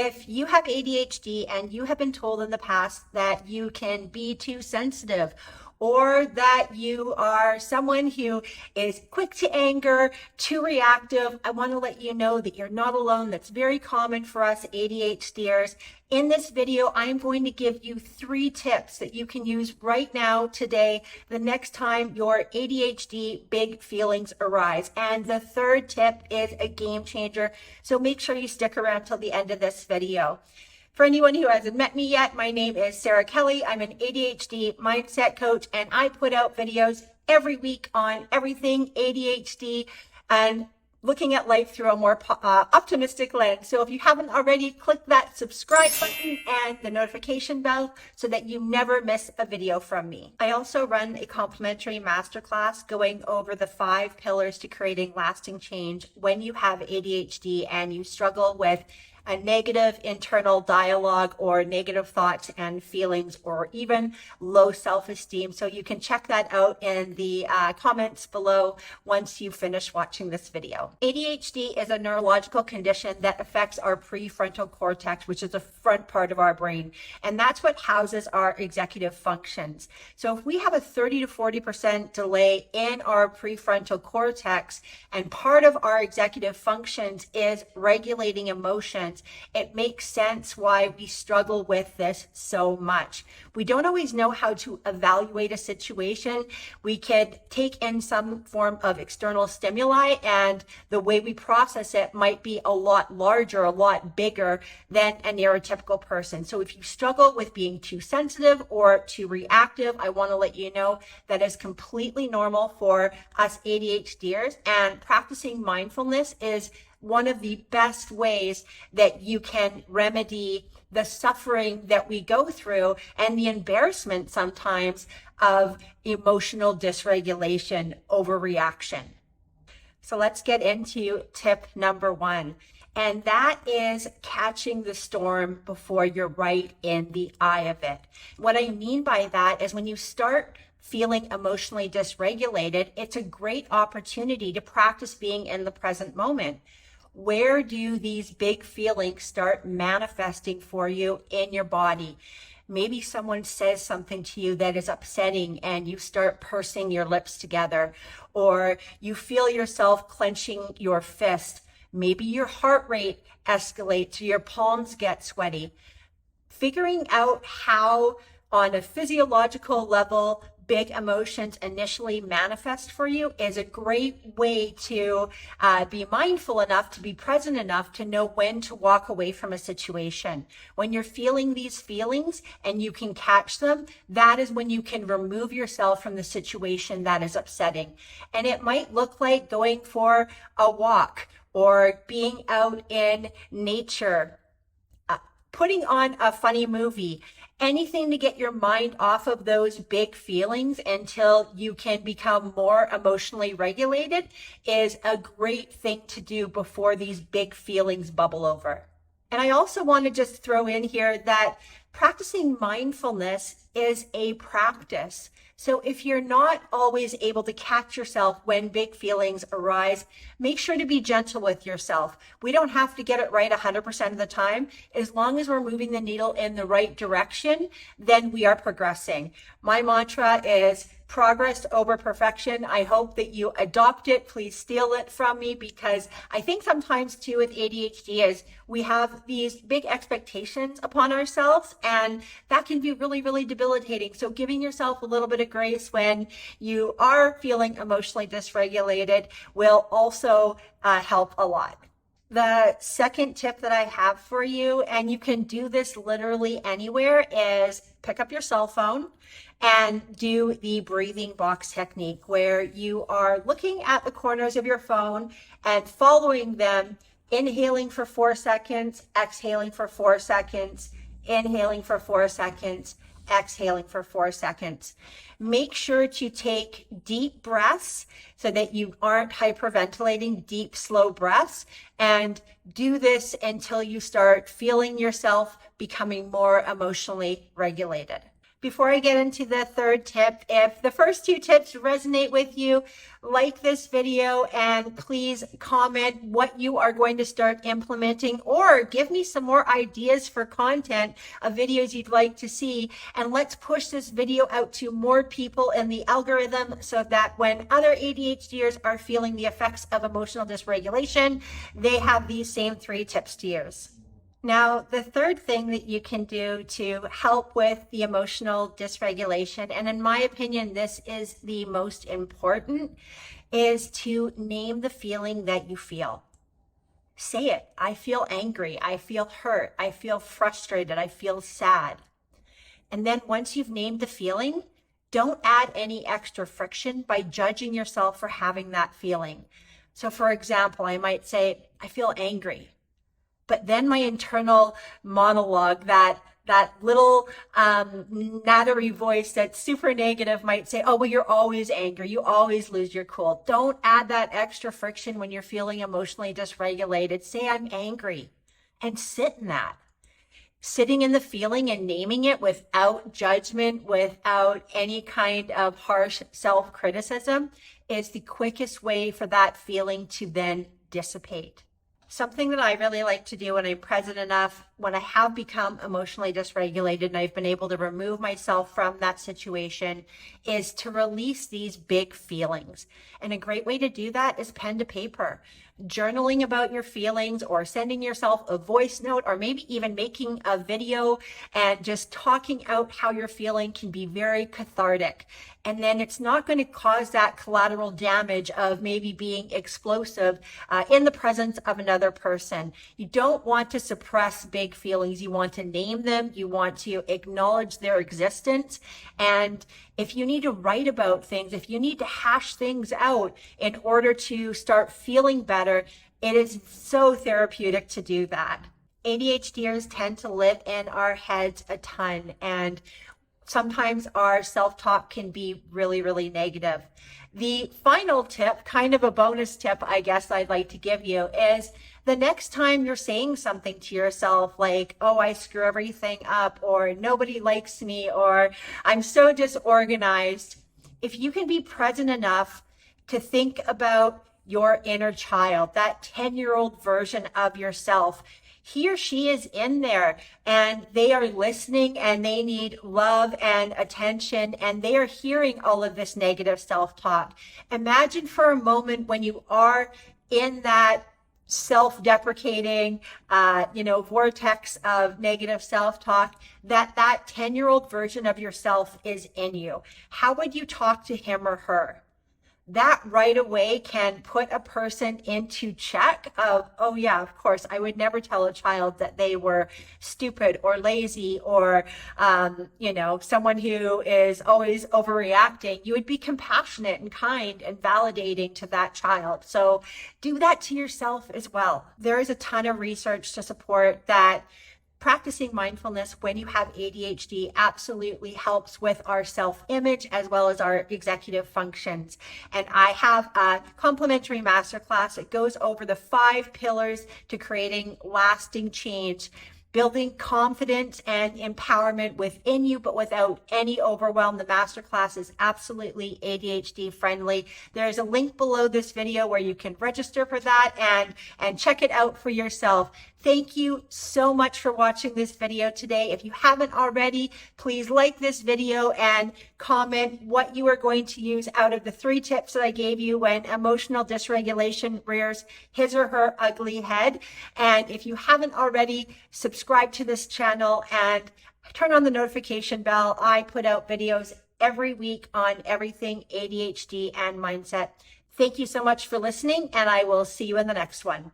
if you have ADHD and you have been told in the past that you can be too sensitive, or that you are someone who is quick to anger, too reactive, I want to let you know that you're not alone. That's very common for us ADHDers. In this video, I'm going to give you 3 tips that you can use right now, today, the next time your ADHD big feelings arise. And the 3rd tip is a game changer, so make sure you stick around till the end of this video. For anyone who hasn't met me yet, my name is Sara Kelly. I'm an ADHD mindset coach, and I put out videos every week on everything ADHD and looking at life through a more optimistic lens. So if you haven't already, click that subscribe button and the notification bell so that you never miss a video from me. I also run a complimentary masterclass going over the 5 pillars to creating lasting change when you have ADHD and you struggle with a negative internal dialogue or negative thoughts and feelings, or even low self-esteem. So you can check that out in the comments below once you finish watching this video. ADHD is a neurological condition that affects our prefrontal cortex, which is the front part of our brain. And that's what houses our executive functions. So if we have a 30 to 40% delay in our prefrontal cortex, and part of our executive functions is regulating emotions, it makes sense why we struggle with this so much. We don't always know how to evaluate a situation. We could take in some form of external stimuli, and the way we process it might be a lot larger, a lot bigger than a neurotypical person. So if you struggle with being too sensitive or too reactive, I want to let you know that is completely normal for us ADHDers, and practicing mindfulness is one of the best ways that you can remedy the suffering that we go through and the embarrassment sometimes of emotional dysregulation, overreaction. So let's get into tip number 1. And that is catching the storm before you're right in the eye of it. What I mean by that is when you start feeling emotionally dysregulated, it's a great opportunity to practice being in the present moment. Where do these big feelings start manifesting for you in your body? Maybe someone says something to you that is upsetting and you start pursing your lips together, or you feel yourself clenching your fist. Maybe your heart rate escalates or your palms get sweaty. Figuring out how, on a physiological level, big emotions initially manifest for you is a great way to be mindful enough, to be present enough to know when to walk away from a situation. When you're feeling these feelings and you can catch them, that is when you can remove yourself from the situation that is upsetting. And it might look like going for a walk or being out in nature, putting on a funny movie, anything to get your mind off of those big feelings until you can become more emotionally regulated is a great thing to do before these big feelings bubble over. And I also want to just throw in here that practicing mindfulness is a practice. So if you're not always able to catch yourself when big feelings arise, make sure to be gentle with yourself. We don't have to get it right 100% of the time. As long as we're moving the needle in the right direction, then we are progressing. My mantra is progress over perfection. I hope that you adopt it. Please steal it from me, because I think sometimes too with ADHD is we have these big expectations upon ourselves, and that can be really, really debilitating. So giving yourself a little bit of grace when you are feeling emotionally dysregulated will also help a lot. The 2nd tip that I have for you, and you can do this literally anywhere, is pick up your cell phone and do the breathing box technique, where you are looking at the corners of your phone and following them, inhaling for 4 seconds, exhaling for 4 seconds, inhaling for 4 seconds, exhaling for 4 seconds. Make sure to take deep breaths so that you aren't hyperventilating, deep, slow breaths, and do this until you start feeling yourself becoming more emotionally regulated. Before I get into the third tip, if the first two tips resonate with you, like this video and please comment what you are going to start implementing, or give me some more ideas for content of videos you'd like to see. And let's push this video out to more people in the algorithm so that when other ADHDers are feeling the effects of emotional dysregulation, they have these same 3 tips to use. Now, the third thing that you can do to help with the emotional dysregulation, and in my opinion, this is the most important, is to name the feeling that you feel. Say it. I feel angry. I feel hurt. I feel frustrated. I feel sad. And then once you've named the feeling, don't add any extra friction by judging yourself for having that feeling. So for example, I might say, I feel angry. But then my internal monologue, that little nattery voice that's super negative might say, oh, well, you're always angry. You always lose your cool. Don't add that extra friction when you're feeling emotionally dysregulated. Say, I'm angry, and sit in that. Sitting in the feeling and naming it without judgment, without any kind of harsh self-criticism, is the quickest way for that feeling to then dissipate. Something that I really like to do when I'm present enough, when I have become emotionally dysregulated and I've been able to remove myself from that situation, is to release these big feelings. And a great way to do that is pen to paper. Journaling about your feelings, or sending yourself a voice note, or maybe even making a video and just talking out how you're feeling can be very cathartic. And then it's not going to cause that collateral damage of maybe being explosive in the presence of another person. You don't want to suppress big feelings. You want to name them. You want to acknowledge their existence. And if you need to write about things, if you need to hash things out in order to start feeling better, it is so therapeutic to do that. ADHDers tend to live in our heads a ton, and sometimes our self-talk can be really, really negative. The final tip, kind of a bonus tip, I guess I'd like to give you, is the next time you're saying something to yourself like, oh, I screw everything up, or nobody likes me, or I'm so disorganized, if you can be present enough to think about your inner child, that 10-year-old version of yourself, he or she is in there and they are listening and they need love and attention, and they are hearing all of this negative self-talk. Imagine for a moment when you are in that self-deprecating, vortex of negative self-talk, that 10-year-old version of yourself is in you. How would you talk to him or her? That right away can put a person into check of, oh yeah, of course, I would never tell a child that they were stupid or lazy or, someone who is always overreacting. You would be compassionate and kind and validating to that child. So do that to yourself as well. There is a ton of research to support that practicing mindfulness when you have ADHD absolutely helps with our self-image as well as our executive functions. And I have a complimentary masterclass that goes over the 5 pillars to creating lasting change, building confidence and empowerment within you, but without any overwhelm. The masterclass is absolutely ADHD friendly. There's a link below this video where you can register for that and check it out for yourself. Thank you so much for watching this video today. If you haven't already, please like this video and comment what you are going to use out of the 3 tips that I gave you when emotional dysregulation rears his or her ugly head. And if you haven't already, subscribe to this channel and turn on the notification bell. I put out videos every week on everything ADHD and mindset. Thank you so much for listening, and I will see you in the next one.